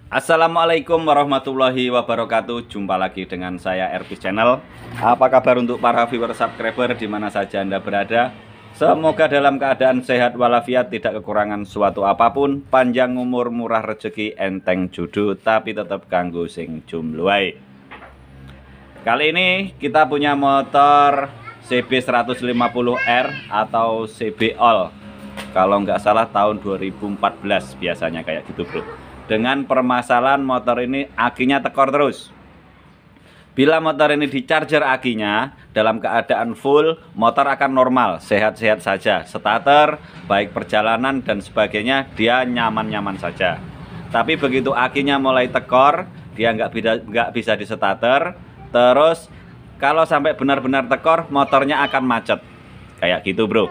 Assalamualaikum warahmatullahi wabarakatuh. Jumpa lagi dengan saya Erpis Channel. Apa kabar untuk para viewer subscriber di mana saja Anda berada? Semoga dalam keadaan sehat walafiat, tidak kekurangan suatu apapun, panjang umur, murah rezeki, enteng judu, tapi tetap kanggo sing jumluai. Kali ini kita punya motor CB 150R atau CB All. Kalau nggak salah tahun 2014 biasanya kayak gitu, bro. Dengan permasalahan motor ini akinya tekor terus. Bila motor ini di charger akinya dalam keadaan full, motor akan normal, sehat-sehat saja. Starter, baik perjalanan dan sebagainya, dia nyaman-nyaman saja. Tapi begitu akinya mulai tekor, dia nggak bisa di starter. Terus kalau sampai benar-benar tekor, motornya akan macet. Kayak gitu, bro.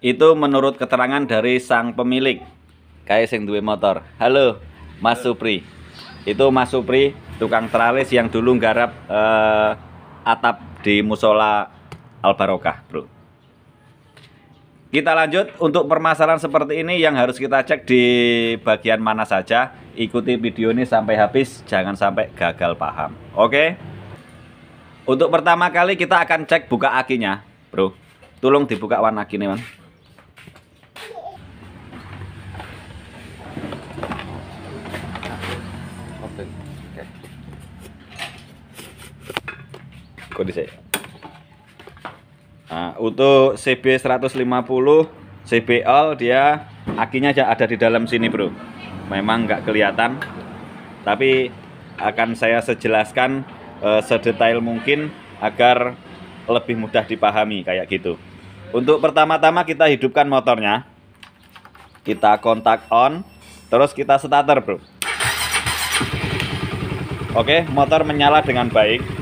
Itu menurut keterangan dari sang pemilik, kayak sing duwe motor. Halo Mas Supri. Itu Mas Supri, tukang teralis yang dulu nggarap atap di musola Al Barokah, bro. Kita lanjut. Untuk permasalahan seperti ini yang harus kita cek di bagian mana saja. Ikuti video ini sampai habis, jangan sampai gagal paham. Oke. Untuk pertama kali kita akan cek buka akinya, bro. Tolong dibuka warna aki nih, Bang. Nah, untuk CB 150 CB All, dia akinya ada di dalam sini, bro. Memang nggak kelihatan, tapi akan saya sejelaskan sedetail mungkin agar lebih mudah dipahami kayak gitu. Untuk pertama-tama kita hidupkan motornya, kita kontak on, terus kita starter, bro. Oke, motor menyala dengan baik.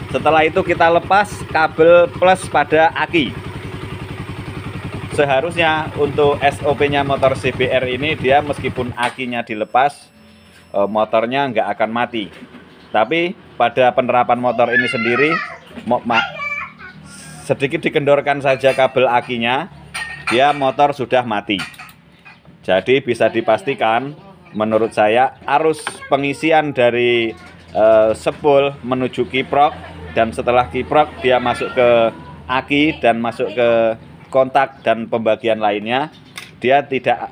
Setelah itu kita lepas kabel plus pada aki. Seharusnya untuk SOP-nya motor CBR ini, dia meskipun akinya dilepas, motornya nggak akan mati. Tapi pada penerapan motor ini sendiri, sedikit dikendorkan saja kabel akinya, dia motor sudah mati. Jadi bisa dipastikan, menurut saya, arus pengisian dari spool menuju kiprok, dan setelah kiprok dia masuk ke aki dan masuk ke kontak dan pembagian lainnya, dia tidak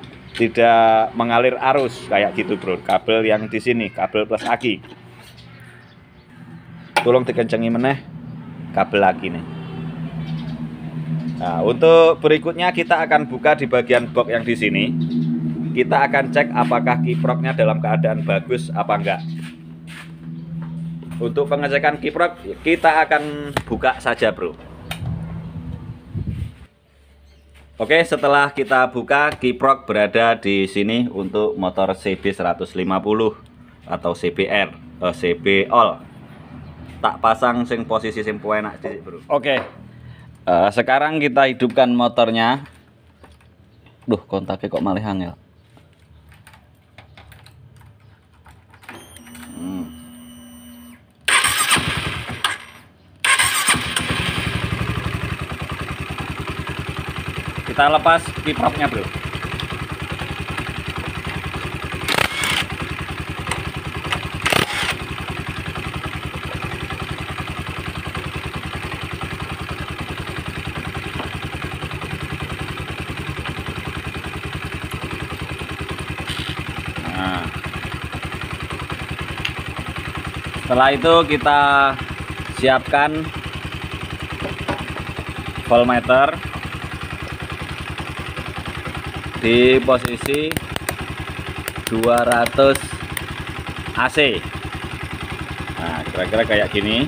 mengalir arus kayak gitu, bro. Kabel yang di sini, kabel plus aki, tolong dikencengi meneh kabel aki nih. Nah, untuk berikutnya kita akan buka di bagian box yang di sini. Kita akan cek apakah kiproknya dalam keadaan bagus apa enggak. Untuk pengecekan kiprok kita akan buka saja, bro. Oke, setelah kita buka, kiprok berada di sini untuk motor CB 150 atau CBR, CB All. Tak pasang sing posisi sing enak, bro. Oke. Sekarang kita hidupkan motornya. Duh, kontaknya kok malah angel. Kita lepas kiproknya, bro. Nah, setelah itu kita siapkan voltmeter di posisi 200 AC. Nah, kira-kira kayak gini.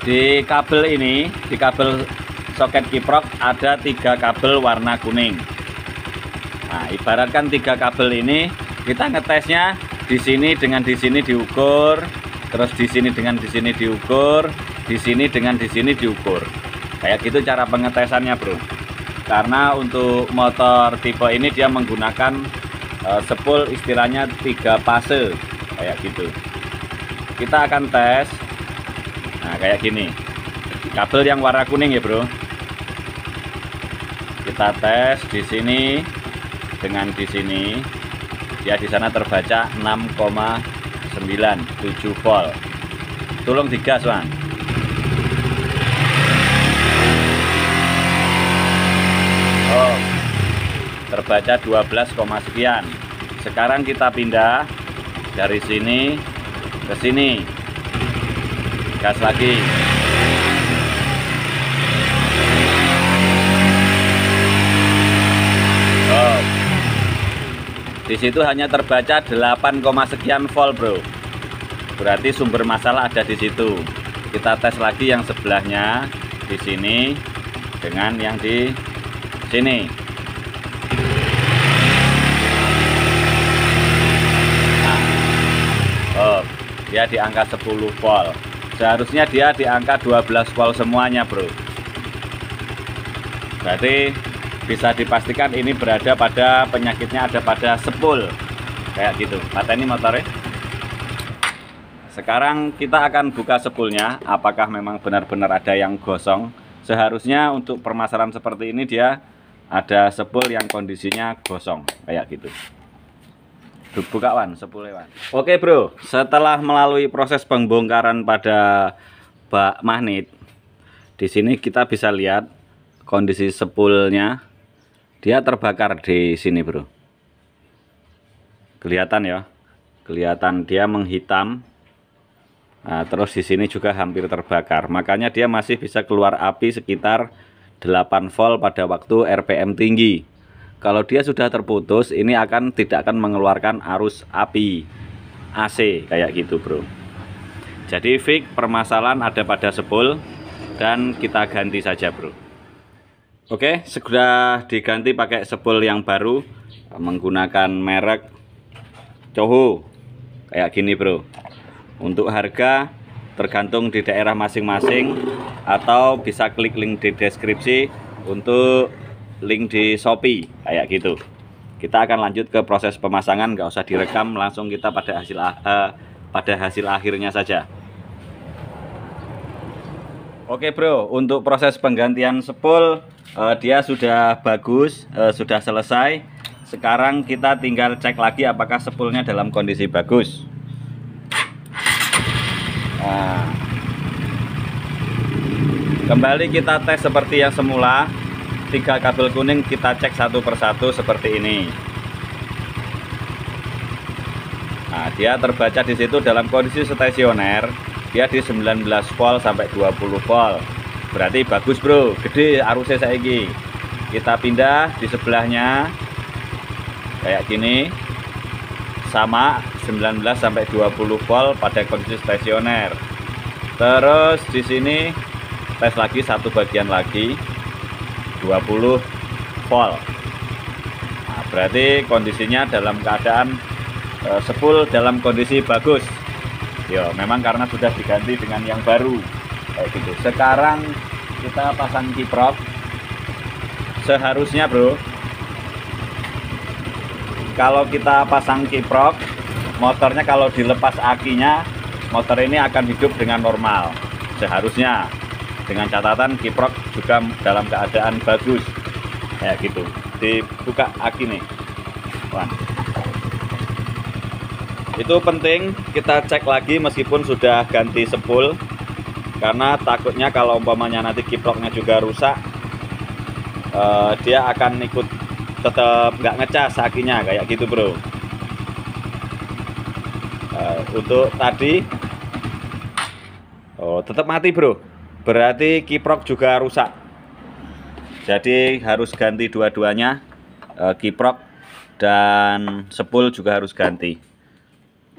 Di kabel ini, di kabel soket kiprok ada 3 kabel warna kuning. Nah, ibaratkan 3 kabel ini kita ngetesnya di sini dengan di sini diukur, terus di sini dengan di sini diukur, di sini dengan di sini diukur. Kayak gitu cara pengetesannya, bro. Karena untuk motor tipe ini dia menggunakan spool istilahnya 3 fase kayak gitu. Kita akan tes. Nah, kayak gini. Kabel yang warna kuning ya, bro. Kita tes di sini dengan di sini. Ya, di sana terbaca 6,97 volt. Tolong digas, Bang. Oh, terbaca 12, sekian. Sekarang kita pindah dari sini ke sini. Gas lagi. Oh, di situ hanya terbaca 8, sekian volt, bro. Berarti sumber masalah ada di situ. Kita tes lagi yang sebelahnya di sini dengan yang di sini. Nah, oh, dia di angka 10 volt. Seharusnya dia di angka 12 volt semuanya, bro. Berarti bisa dipastikan ini berada pada penyakitnya ada pada spool kayak gitu. Pateni motornya. Sekarang kita akan buka spoolnya, apakah memang benar-benar ada yang gosong. Seharusnya untuk permasalahan seperti ini dia ada spool yang kondisinya gosong kayak gitu. Buka, Wan, spoolnya, Wan. Oke, bro, setelah melalui proses pembongkaran pada bak magnet, di sini kita bisa lihat kondisi spoolnya. Dia terbakar di sini, bro. Kelihatan ya, kelihatan dia menghitam. Nah, terus di sini juga hampir terbakar. Makanya dia masih bisa keluar api sekitar 8 volt pada waktu RPM tinggi. Kalau dia sudah terputus, ini tidak akan mengeluarkan arus api AC kayak gitu, bro. Jadi fix permasalahan ada pada spool dan kita ganti saja, bro. Oke, sudah diganti pakai spool yang baru menggunakan merek Coho kayak gini, bro. Untuk harga tergantung di daerah masing-masing, atau bisa klik link di deskripsi untuk link di Shopee kayak gitu. Kita akan lanjut ke proses pemasangan, nggak usah direkam, langsung kita pada hasil akhirnya saja. Oke, bro, untuk proses penggantian spool dia sudah bagus, sudah selesai. Sekarang kita tinggal cek lagi apakah spoolnya dalam kondisi bagus. Nah, kembali kita tes seperti yang semula. 3 kabel kuning kita cek satu persatu seperti ini. Nah, dia terbaca di situ dalam kondisi stasioner. Dia di 19 volt sampai 20 volt. Berarti bagus, bro, gede arusnya saiki. Kita pindah di sebelahnya kayak gini, sama 19 sampai 20 volt pada kondisi stasioner. Terus di sini tes lagi satu bagian lagi 20 volt. Nah, berarti kondisinya dalam keadaan spool dalam kondisi bagus. Yo, memang karena sudah diganti dengan yang baru kayak gitu. Sekarang kita pasang kiprok. Seharusnya, bro, kalau kita pasang kiprok, motornya kalau dilepas akinya, motor ini akan hidup dengan normal. Seharusnya, dengan catatan kiprok juga dalam keadaan bagus kayak gitu. Dibuka aki nih, Wah. Itu penting kita cek lagi meskipun sudah ganti spool, karena takutnya kalau umpamanya nanti kiproknya juga rusak, dia akan ikut tetap nggak ngecas akinya kayak gitu, bro. Untuk tadi tetap mati, bro, berarti kiprok juga rusak. Jadi harus ganti dua-duanya, kiprok dan spool juga harus ganti.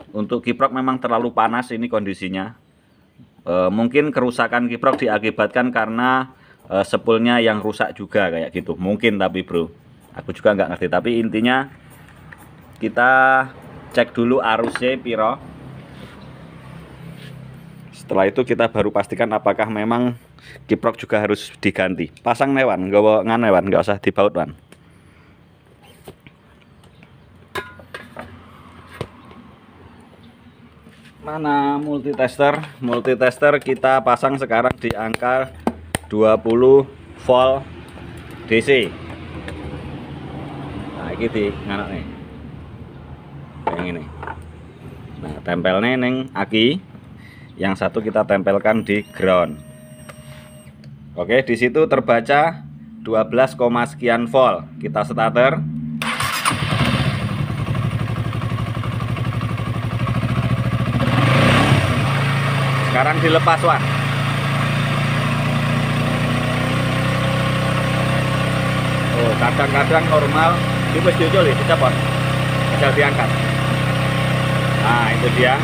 Untuk kiprok memang terlalu panas ini kondisinya. Mungkin kerusakan kiprok diakibatkan karena spoolnya yang rusak juga kayak gitu. Mungkin, tapi bro, aku juga nggak ngerti. Tapi intinya kita cek dulu arusnya piro. Setelah itu kita baru pastikan apakah memang kiprok juga harus diganti. Pasang newan, nggak usah dibaut, wan. Mana multitester? Multitester kita pasang sekarang di angka 20 volt DC. gitu nganak nih. Yang ini. Nah, tempelnya neng aki. Yang satu kita tempelkan di ground. Oke, di situ terbaca 12, sekian volt. Kita starter. Sekarang dilepas, Wan. Oh, kadang-kadang normal. Ini wis diucul, dicopot. Asal diangkat. Nah, itu dia.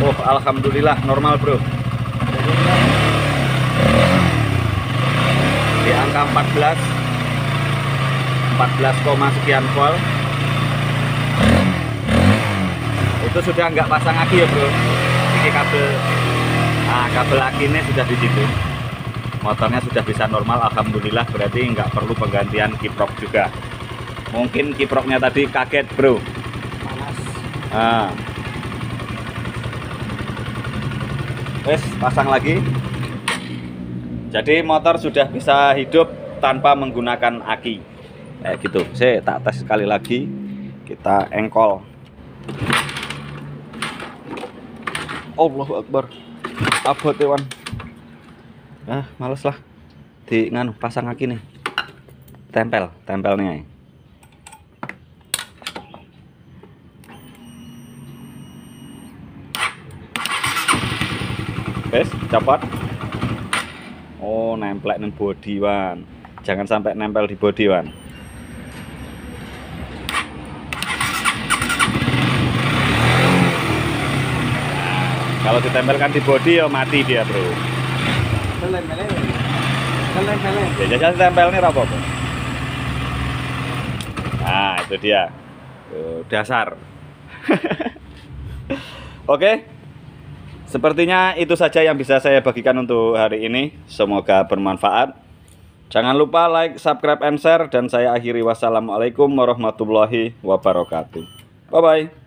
Oh, alhamdulillah normal, bro. Di angka 14, sekian volt. Itu sudah nggak pasang aki ya, bro. Ini kabel, nah kabel akinya sudah di situ. Motornya sudah bisa normal, alhamdulillah. Berarti nggak perlu penggantian kiprok juga. Mungkin kiproknya tadi kaget, bro. Panas. Nah. Wes, pasang lagi. Jadi motor sudah bisa hidup tanpa menggunakan aki. Kayak gitu. Saya tak tes sekali lagi. Kita engkol. Allahu Akbar. Abot Wan. Ah, males lah. Di nganu pasang aki nih. Tempelnya. Wes, copot. Oh, nempel nang bodi, Wan. Jangan sampai nempel di bodi, Wan. Kalau ditempelkan di bodi ya mati dia, bro. Ya jajal tempelnya apa-apa. Nah, itu dia. Tuh, dasar. Oke. Sepertinya itu saja yang bisa saya bagikan untuk hari ini. Semoga bermanfaat. Jangan lupa like, subscribe, and share. Dan saya akhiri wassalamualaikum warahmatullahi wabarakatuh. Bye-bye.